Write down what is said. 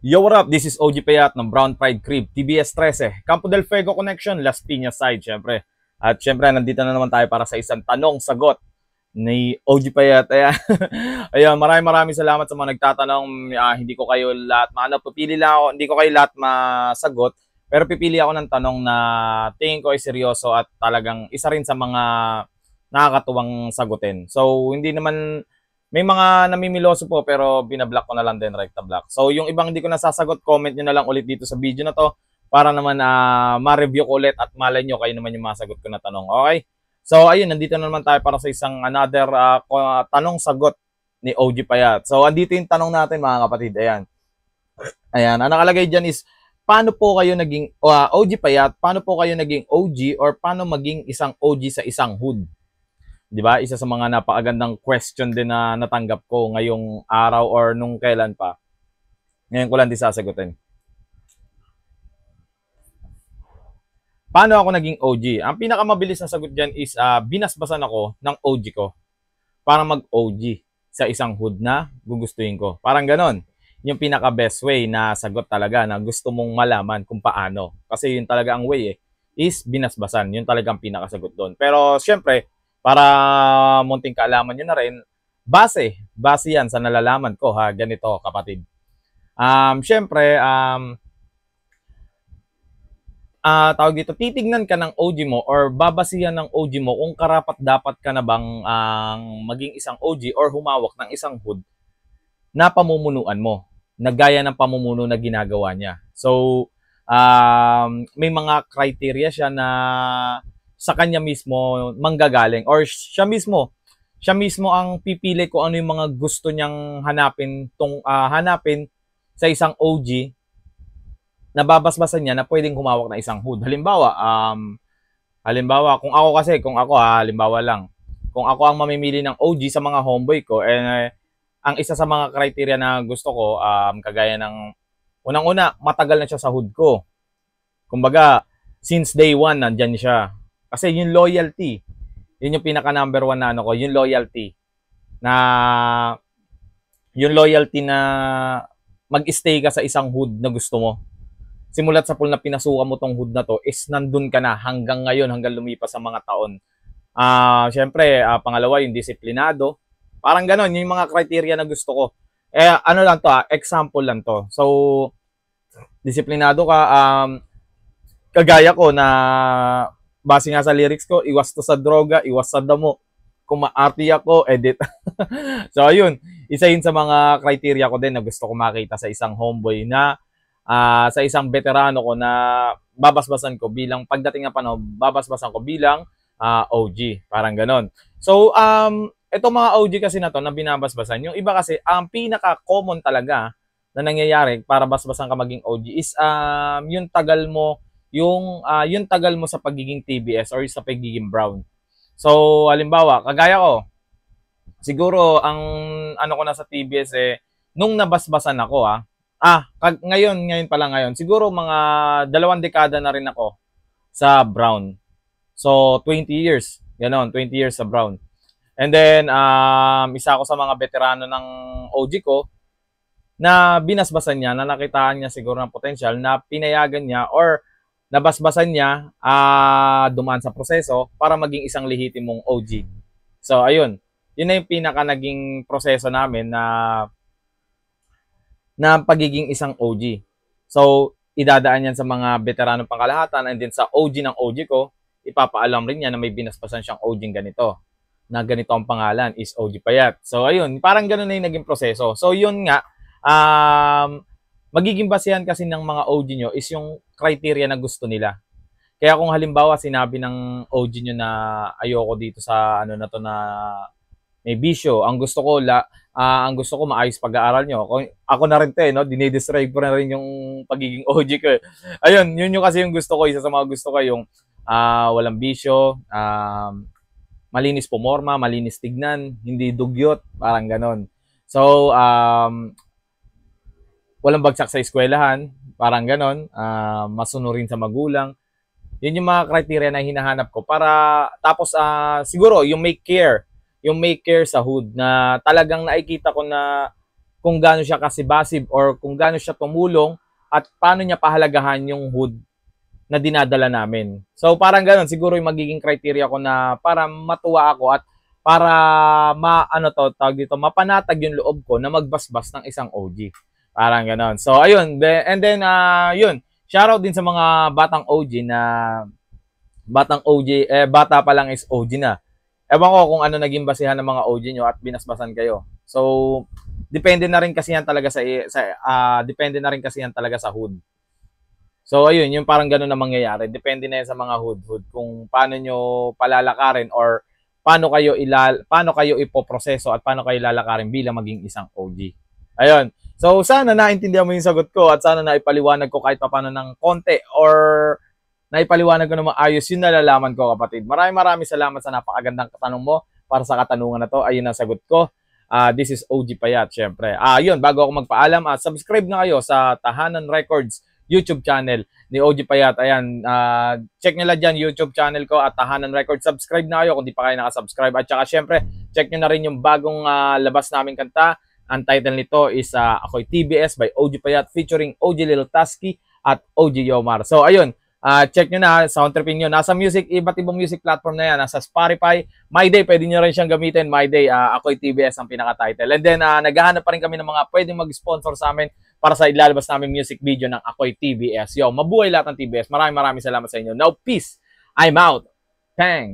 Yo, what up? This is OG Payat ng Brown Pride Crib, TBS 13, Campo del Fuego Connection, Las Piñas side, syempre. At syempre, nandito na naman tayo para sa isang tanong-sagot ni OG Payat. Ayan, ayan, maraming salamat sa mga nagtatanong. Hindi ko kayo lahat, pipili lang ako, hindi ko kayo lahat masagot, pero pipili ako ng tanong na tingin ko ay seryoso at talagang isa rin sa mga nakakatuwang sagutin. So, hindi naman. May mga namimiloso po pero binablock ko na lang din, right na block. So yung ibang hindi ko nasasagot, comment nyo na lang ulit dito sa video na to para naman ma-review ko ulit at malay nyo kayo naman yung masagot ko na tanong. Okay? So ayun, nandito na naman tayo para sa isang another tanong-sagot ni OG Payat. So andito yung tanong natin mga kapatid. Ayan. Ayan, ang nakalagay dyan is, paano po kayo naging, OG Payat, paano po kayo naging OG or paano maging isang OG sa isang hood? Di ba? Isa sa mga napakagandang question din na natanggap ko ngayong araw or nung kailan pa. Ngayon ko lang din sasagutin. Paano ako naging OG? Ang pinakamabilis na sagot dyan is binasbasan ako ng OG ko para mag-OG sa isang hood na gugustuhin ko. Parang ganon. Yung pinaka-best way na sagot talaga na gusto mong malaman kung paano. Kasi yun talaga ang way is binasbasan. Yun talaga ang pinakasagot doon. Pero syempre, para munting kaalaman nyo na rin, base yan sa nalalaman ko ha, ganito kapatid. Syempre, tawag dito, titignan ka ng OG mo or babasihan ng OG mo kung karapat dapat ka na bang maging isang OG or humawak ng isang hood na pamumunuan mo, na gaya ng pamumuno na ginagawa niya. So, may mga criteria siya na sa kanya mismo manggagaling or siya mismo ang pipili kung ano yung mga gusto niyang hanapin sa isang OG na babasbasan niya na pwedeng humawak na isang hood. Halimbawa, kung ako ang mamimili ng OG sa mga homeboy ko, ang isa sa mga criteria na gusto ko, kagaya ng unang-una, matagal na siya sa hood ko. Kumbaga, since day one nandyan siya. Kasi yung loyalty, yun yung pinaka number one na yung loyalty na mag-stay ka sa isang hood na gusto mo. Simulat sa pool na pinasukan mo tong hood na to is nandun ka na hanggang ngayon, hanggang lumipas sa mga taon. Syempre, pangalawa yung disiplinado. Parang ganon, yung mga criteria na gusto ko. Ano lang to, example lang to. So, disiplinado ka, kagaya ko na base nga sa lyrics ko, iwas to sa droga, iwas sa damo. Kung maarte ako, edit. So, ayun. Isa yun sa mga criteria ko din na gusto ko makita sa isang homeboy na sa isang veterano ko na babasbasan ko bilang, pagdating ng panahon, babasbasan ko bilang OG. Parang ganon. So, itong mga OG kasi na to na binabasbasan, yung iba kasi, ang pinaka-common talaga na nangyayari para basbasan ka maging OG is yung tagal mo sa pagiging TBS or sa pagiging brown. So, halimbawa, kagaya ko, siguro ang ano ko na sa TBS nung nabasbasan ako ngayon siguro mga 2 dekada na rin ako sa brown. So, 20 years. Ganon, 20 years sa brown. And then, isa ako sa mga veterano ng OG ko na binasbasan niya, na nakitaan niya siguro ng potential, na pinayagan niya or nabasbasan niya, dumaan sa proseso para maging isang lehitimong OG. So, ayun. Yun na yung pinaka naging proseso namin na pagiging isang OG. So, idadaan yan sa mga veteranong pangkalahatan, and then sa OG ng OG ko, ipapaalam rin niya na may binasbasan siyang OG ganito. Na ganito ang pangalan is OG Payat. So, ayun. Parang ganun na yung naging proseso. So, yun nga. Magiging basehan kasi ng mga OG nyo is yung criteria na gusto nila. Kaya kung halimbawa sinabi ng OG nyo na ayoko dito sa ano na to na may bisyo, ang gusto ko maayos pag-aaral nyo. Ako na rin no, dinidescribe ko na rin yung pagiging OG ko. Ayun, yun yung kasi yung gusto ko, isa sa mga gusto ko yung walang bisyo, malinis pumorma, malinis tignan, hindi dugyot, parang ganon. So, walang bagsak sa eskwelahan, parang ganon, masunurin sa magulang. Yun yung mga criteria na hinahanap ko para, tapos siguro yung make care sa hood na talagang nakikita ko na kung gaano siya kasibasib or kung gaano siya tumulong at paano niya pahalagahan yung hood na dinadala namin. So parang ganoon siguro yung magiging criteria ko na para matuwa ako at para mapanatag yung loob ko na magbasbas ng isang OG. Parang ganoon. So ayun, and then yun, shoutout din sa mga batang OG na bata pa lang is OG na. Ewan ko kung ano naging basehan ng mga OG nyo at binasbasan kayo. So depende na rin kasi yan talaga depende na rin kasi yan talaga sa hood. So ayun, yung parang ganoon na mangyayari. Depende na yan sa mga hood kung paano nyo palalakarin or paano kayo ipoproseso at paano kayo lalakarin bilang maging isang OG. Ayun. So sana naintindihan mo yung sagot ko at sana naipaliwanag ko kahit paano ng konti or naipaliwanag ko na maayos yung nalalaman ko, kapatid. Maraming salamat sa napakagandang katanong mo para sa katanungan na to. Ayun ang sagot ko. This is OG Payat, syempre. Yun, bago ako magpaalam, subscribe na kayo sa Tahanan Records YouTube channel ni OG Payat. Ayan, check nyo lang dyan YouTube channel ko at Tahanan Records. Subscribe na kayo kung di pa kayo nakasubscribe. At saka syempre, check nyo na rin yung bagong labas naming kanta. Ang title nito is Ako'y TBS by OG Payat featuring OG Lil Tasky at OG Yomar. So ayun, check nyo na, sound tripping nyo. Nasa iba't ibang music platform na yan. Nasa Spotify, MyDay, pwede nyo rin siyang gamitin. MyDay, Ako'y TBS ang pinaka-title. And then, naghahanap pa rin kami ng mga pwedeng mag-sponsor sa amin para sa ilalabas namin music video ng Ako'y TBS. Yo, mabuhay lahat ng TBS. Maraming salamat sa inyo. Now, peace. I'm out. Thanks.